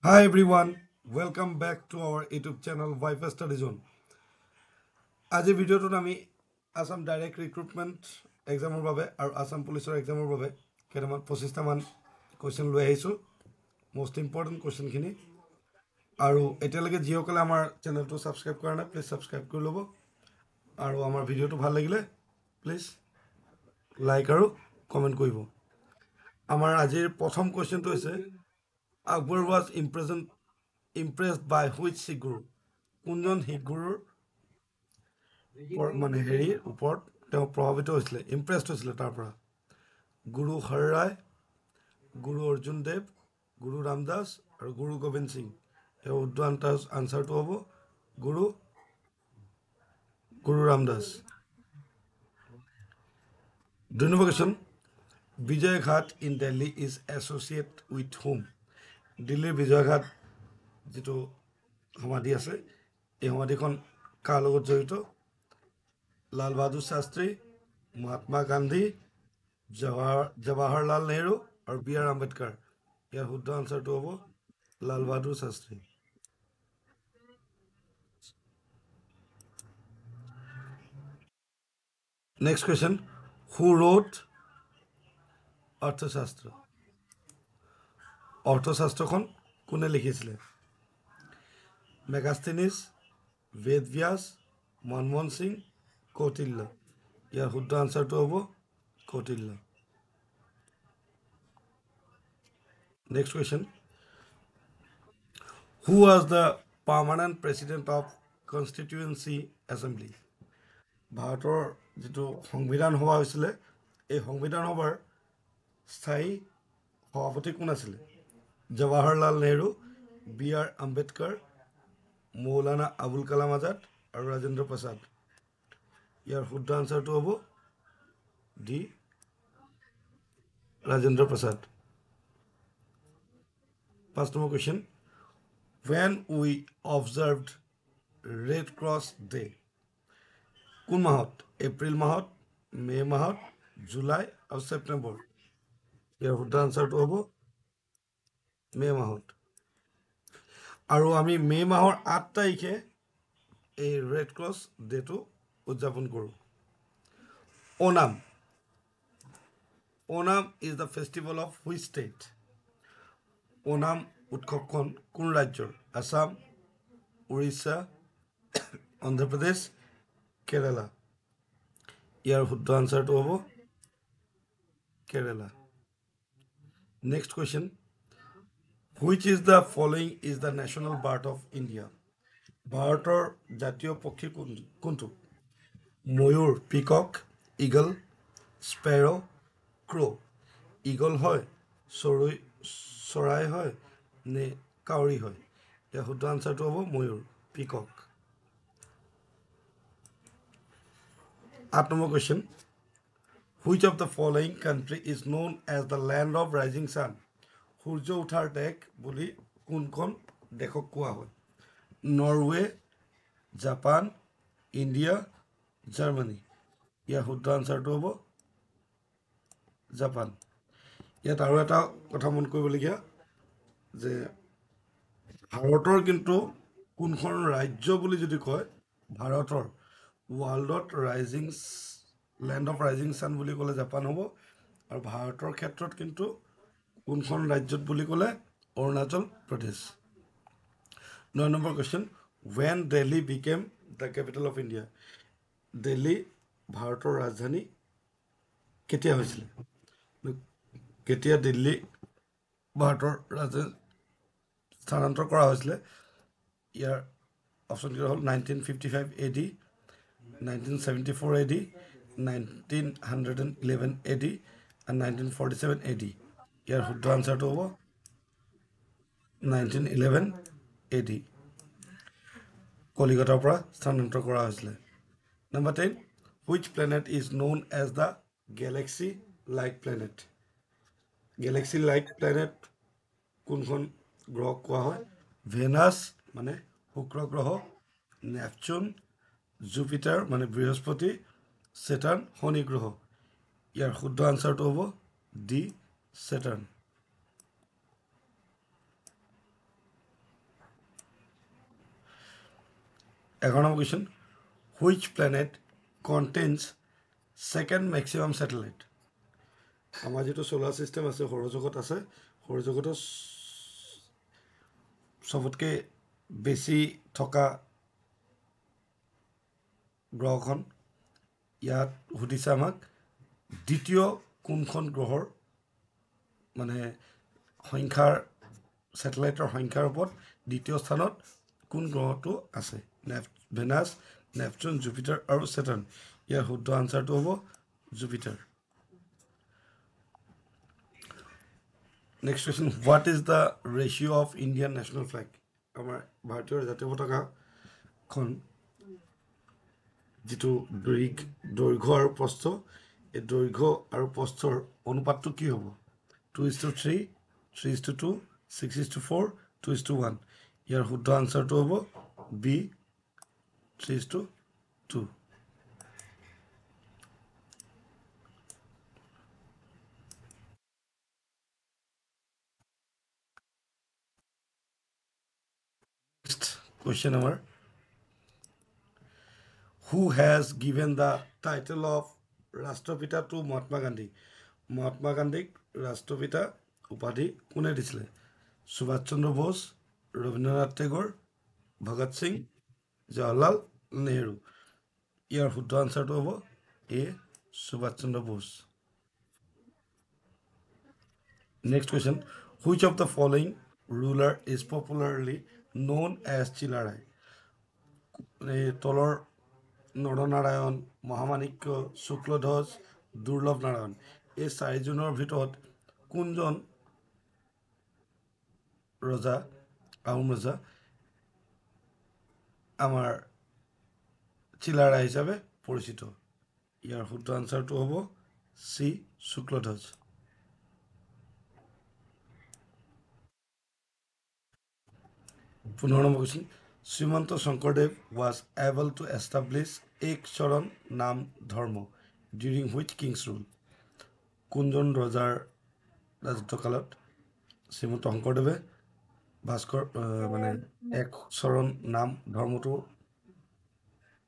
Hi everyone, welcome back to our YouTube channel Wi-Fi Study Zone. আজি ভিডিঅ'টোত আমি Assam direct recruitment এক্সামৰ বাবে আৰু আসাম পুলিচৰ এক্সামৰ বাবে কেইটামান 25টামান কুৱেশ্যন লৈ আহিছোঁ মোষ্ট ইম্পৰ্টেণ্ট কুৱেশ্যনখিনি আৰু এতিয়ালৈকে যিসকলে আমাৰ চেনেলটো ছাবস্ক্ৰাইব কৰা নাই প্লিজ ছাবস্ক্ৰাইব কৰি ল'ব আৰু আমাৰ ভিডিঅ'টো ভাল লাগিলে প্লিজ লাইক আৰু কমেণ্ট কৰিব আমাৰ আজিৰ প্ৰথম কুৱেশ্যনটো হৈছে Akbar was impressed by which Sikh Guru? কোনজন শিখ গুৰুৰ মানে হেৰিৰ ওপৰত তেওঁ প্ৰভাৱিত হৈছিলে ইমপ্ৰেছড হৈছিলে তাৰ পৰা গুৰু হৰ ৰায় গুৰু অৰ্জুন দেৱ গুৰু ৰামদাস আৰু গুৰু গোবিন্দ সিং ইয়াৰ শুদ্ধ আনচাৰটো হ'ব গুৰু ৰামদাস 2 নম্বৰ কুৱেশ্যন বিজয় ঘাট in Delhi is associate with home দিল্লীৰ বিজয় ঘাট যিটো সমাধি আছে এই সমাধিখন কাৰ লগত জড়িত লাল বাহাদুৰ শাস্ত্ৰী মহাত্মা গান্ধী জৱাহৰলাল নেহৰু আৰু বি আৰ আম্বেদকাৰ ইয়াৰ শুদ্ধ আনচাৰটো হ'ব Lal Bahadur Shastri next question who wrote অৰ্থশাস্ত্ৰখন কোনে লিখিছিলে মেগাস্থেনিছ বেদব্যাস মনমোহন সিং কৌটিল্য ইয়াৰ শুদ্ধ আনচাৰটো হ'ব Kautilya next question who was the permanent president of constituent assembly ভাৰতৰ যিটো সংবিধান সভা হৈছিলে এই সংবিধান সভাৰ স্থায়ী সভাপতি কোন আছিলে জৱাহৰলাল নেহৰু বি আৰ আম্বেদকাৰ মৌলানা আবুল কালাম আজাদ আৰু ৰাজেন্দ্ৰ প্ৰসাদ ইয়াৰ শুদ্ধ আনচাৰটো হ'ব D Rajendra Prasad 5 number question when we observed red cross day কোন মাহত এপ্ৰিল মাহত মে মাহত জুলাই আৰু ছেপ্টেম্বৰ ইয়াৰ শুদ্ধ আনচাৰটো হ'ব মে মাহত আৰু আমি মে মাহৰ 8 তাৰিখে এই ৰেড ক্ৰছ ডেটো উদযাপন কৰোঁ Onam is the festival of which state Onam উৎসৱখন কোন ৰাজ্যৰ আসাম উৰিষ্যা অন্ধ্ৰপ্ৰদেশ কেৰালা ইয়াৰ শুদ্ধ আনচাৰটো হ'ব Kerala next question which is the following is the national bird of India ভাৰতৰ জাতীয় পক্ষী কোনটো ময়ূৰ পিকক ইগল স্পেৰ ক্ৰ' ইগল হয় চৰাই হয় নে কাউৰী হয় ইয়াৰ শুদ্ধ আনচাৰটো হ'ব ময়ূৰ peacock 8 number question which of the following country is known as the land of rising sun সূৰ্য উঠাৰ দেশ বুলি কোনখন দেশক কোৱা হয় নৰৱে জাপান ইণ্ডিয়া জাৰ্মানী ইয়াৰ শুদ্ধ আনচাৰটো হ'ব জাপান ইয়াত আৰু এটা কথা মন কৰিবলগীয়া যে ভাৰতৰ কিন্তু কোনখন ৰাজ্য বুলি যদি কয় ভাৰতৰ ৱৰ্ল্ডত লেণ্ড অফ ৰাইজিং ছান বুলি ক'লে জাপান হ'ব আৰু ভাৰতৰ ক্ষেত্ৰত কিন্তু কোনখন ৰাজ্যত বুলি ক'লে Arunachal Pradesh 9 number question when Delhi became the capital of India Delhi ভাৰতৰ ৰাজধানী কেতিয়া হৈছিলে কেতিয়া দিল্লী ভাৰতৰ ৰাজধানী স্থানান্তৰ কৰা হৈছিলে ইয়াৰ অপশ্যনকেইটা হ'ল 1955 AD 1974 AD 1911 AD and 1947 AD ইয়াৰ শুদ্ধ আনচাৰটো হ'ব 1911 AD কলিকতাৰ পৰা স্থানান্তৰ কৰা হৈছিলে number 10 which planet is known as the galaxy like planet galaxy like planet কোনখন গ্ৰহক কোৱা হয় ভেনাছ মানে শুক্ৰ গ্ৰহ নেপচুন জুপিটাৰ মানে বৃহস্পতি ছেটাৰ্ণ শনি গ্ৰহ ইয়াৰ শুদ্ধ আনচাৰটো হ'ব D Saturn 11 question. Which planet contains second maximum satellite? আমাৰ যেটো সোলাৰ সিস্টেম আছে সৌৰজগত আছে সৌৰজগতৰ সবতকে বেছি থকা গ্ৰহখন ইয়াত সুধিছে আমাক দ্বিতীয় কোনখন গ্ৰহৰ মানে সংখ্যাৰ স্যাটেলাইটৰ সংখ্যাৰ ওপৰত দ্বিতীয় স্থানত কোন গ্ৰহটো আছে ভেনাছ নেপচুন জুপিটাৰ আৰু সেটাৰ্ন ইয়াৰ শুদ্ধ আনসাৰটো হ'ব Jupiter Next question. What is the ratio of Indian national flag? আমাৰ ভাৰতীয় জাতীয় পতাকাখন যেটো দৈৰ্ঘ্য আৰু প্ৰস্থ এই দৈৰ্ঘ্য আৰু প্ৰস্থৰ অনুপাতটো কি হ'ব 2:3 3:2 6:4 2:1 ইয়াৰ শুদ্ধ আনসাৰটো হ'ব B 3:2 Next question number. Who has given the title of Rashtrapita to Mahatma Gandhi? Mahatma Gandhi Rashtrapita উপাধি কোনে দিছিলে সুভাষ চন্দ্ৰ বোস ৰবীন্দ্ৰনাথ টেগোৰ ভগত সিং জৱাহৰলাল নেহৰু ইয়াৰ শুদ্ধ আনসাৰটো হ'ব এ সুভাষ চন্দ্ৰ Bose Next question. Which of the following ruler is popularly known as Chilarai? তলৰ নৰনাৰায়ণ মহামাণিক্য শুক্লধ্বজ দুৰ্লভ নাৰায়ণ এই চাৰিজনৰ ভিতৰত কোনজন ৰজা আহোম ৰজা আমাৰ চিলাৰাই হিচাপে পৰিচিত ইয়াৰ শুদ্ধ আনসাৰটো হ'ব C Shukladhwaj 15 number question. Srimanta Shankardev was able to establish Ek Sharan Nam Dharma during which king's rule? Kunjon Rajar Rajotkalat Srimanta Shankardev Bhaskar মানে Ek Sharan Nam ধৰ্মটো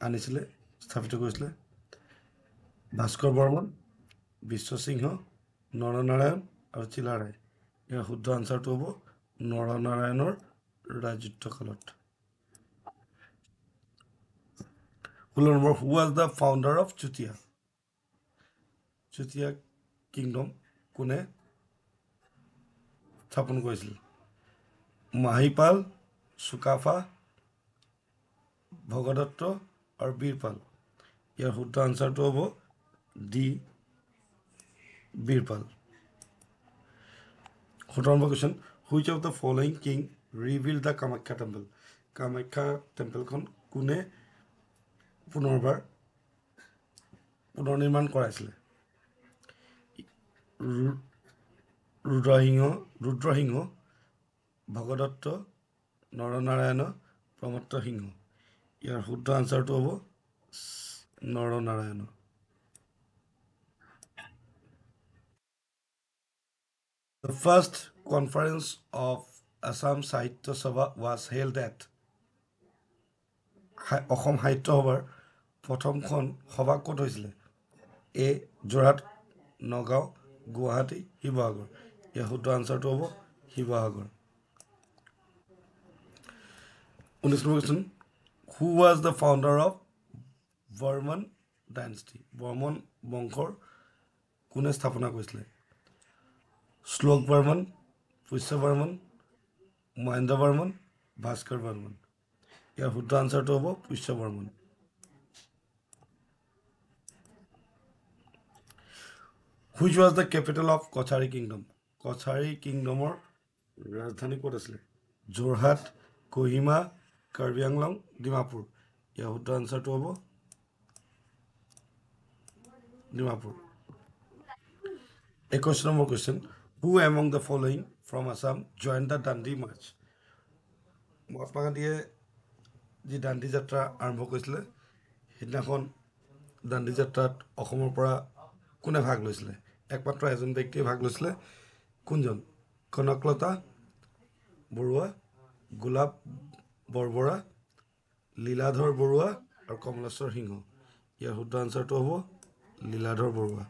আনিছিলে স্থাপিত কৰিছিলে ভাস্কৰ বৰ্মন বিশ্ব সিংহ নৰনাৰায়ণ আৰু চিলাৰাই ইয়াৰ শুদ্ধ আনসাৰটো হ'ব নৰনাৰায়ণৰ ৰাজত্বকালত 16 number. Who was the founder of Chutia? Chutia kingdom কোনে স্থাপন কৰিছিল মাহিপাল সুকাফা ভগদত্ত আৰু বীৰপাল ইয়াৰ শুদ্ধ আনসাৰটো হ'ব D Birpal 17 number question. Which of the following king rebuilt the Kamakhya temple? Kamakhya temple খন কোনে পুনৰ্নিৰ্মাণ কৰাইছিলে ৰুদ্ৰসিংহ ভগদত্ত নৰনাৰায়ণ প্ৰমত্ত সিংহ ইয়াৰ শুদ্ধ আনসাৰটো হ'ব Naranarayan The first conference of Assam Sahitya Sabha was held at Assam সাহিত্য সভাৰ প্ৰথমখন সভা ক'ত হৈছিলে এ যোৰহাট নগাঁও গুৱাহাটী শিৱসাগৰ ইয়াৰ শুদ্ধ আনসাৰটো হ'ব Sivasagar 19 number question. Who was the founder of Varman dynasty? Barman বংশৰ কোনে স্থাপনা কৰিছিলে শ্লোক বৰ্মন পুষ্য বৰ্মন মহেন্দ্ৰ বৰ্মন ভাস্কৰ বৰ্মন ইয়াৰ শুদ্ধ আনসাৰটো হ'ব Pushya Barman Which was the capital of Kochari Kingdom? Kochari Kingdomৰ ৰাজধানী ক'ত আছিলে যোৰহাট কোহিমা কাৰ্বি আংলং ডিমাপুৰ ইয়াৰ শুদ্ধ আনসাৰটো হ'ব Dimapur 21 number question. Who among the following from Assam joined the Dandi March? Mahatma গান্ধীয়ে যি দাণ্ডি যাত্ৰা আৰম্ভ কৰিছিলে সেইদিনাখন দাণ্ডি যাত্ৰাত অসমৰ পৰা কোনে ভাগ লৈছিলে একমাত্ৰ এজন ব্যক্তিয়ে ভাগ লৈছিলে কোনজন কনকলতা বৰুৱা গোলাপ বৰবৰা লীলাধৰ বৰুৱা আৰু কমলেশ্বৰ সিংহ ইয়াৰ শুদ্ধ আনচাৰটো হ'ব Liladhar Barua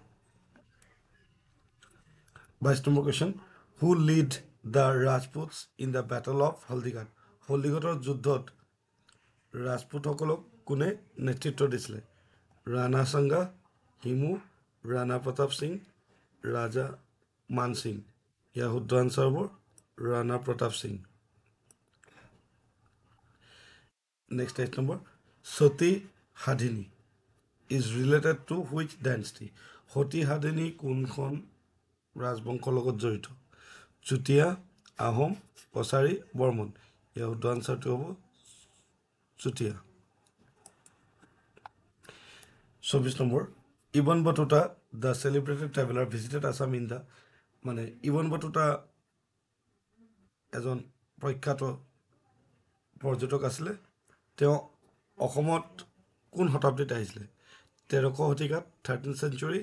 22 number question who led the Rajputs in the battle of Haldighat হলদিঘাটৰ যুদ্ধত ৰাজপুতসকলক কোনে নেতৃত্ব দিছিলে ৰাণা সাংগা হিমু ৰাণা প্ৰতাপ সিং ৰাজা মান সিং ইয়াৰ শুদ্ধ আনচাৰ হ'ব Rana Pratap Singh next 8 number Sati Sadhini is related to which dynasty Sati Sadhini কোনখন ৰাজবংশৰ লগত জড়িত চুতীয়া আহোম কছাৰী বৰ্মন ইয়াৰ শুদ্ধ আনচাৰটো হ'ব Chutia 24 number Ibn Battuta the celebrated traveller visited Assam in the মানে ইবন বটুতা এজন প্ৰখ্যাত পৰ্যটক আছিলে তেওঁ অসমত কোন শতাব্দীত আহিছিলে 13শ শতিকাত 13th century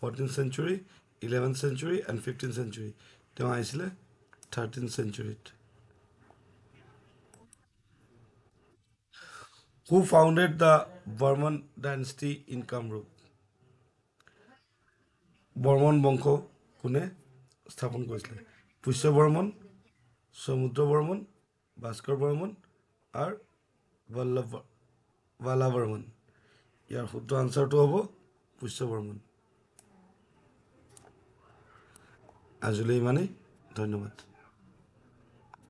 14th century 11th century and 15th century তেওঁ আহিছিলে 13th centuryত Who founded the Burman dynasty in Kamrup? Barman বংশ কোনে স্থাপন কৰিছিলে পুষ্য বৰ্মন সমুদ্ৰ বৰ্মন ভাস্কৰ বৰ্মন আৰু বালা বৰ্মন ইয়াৰ শুদ্ধ আনচাৰটো হ'ব পুষ্য বৰ্মন আজিলৈ ইমানেই ধন্যবাদ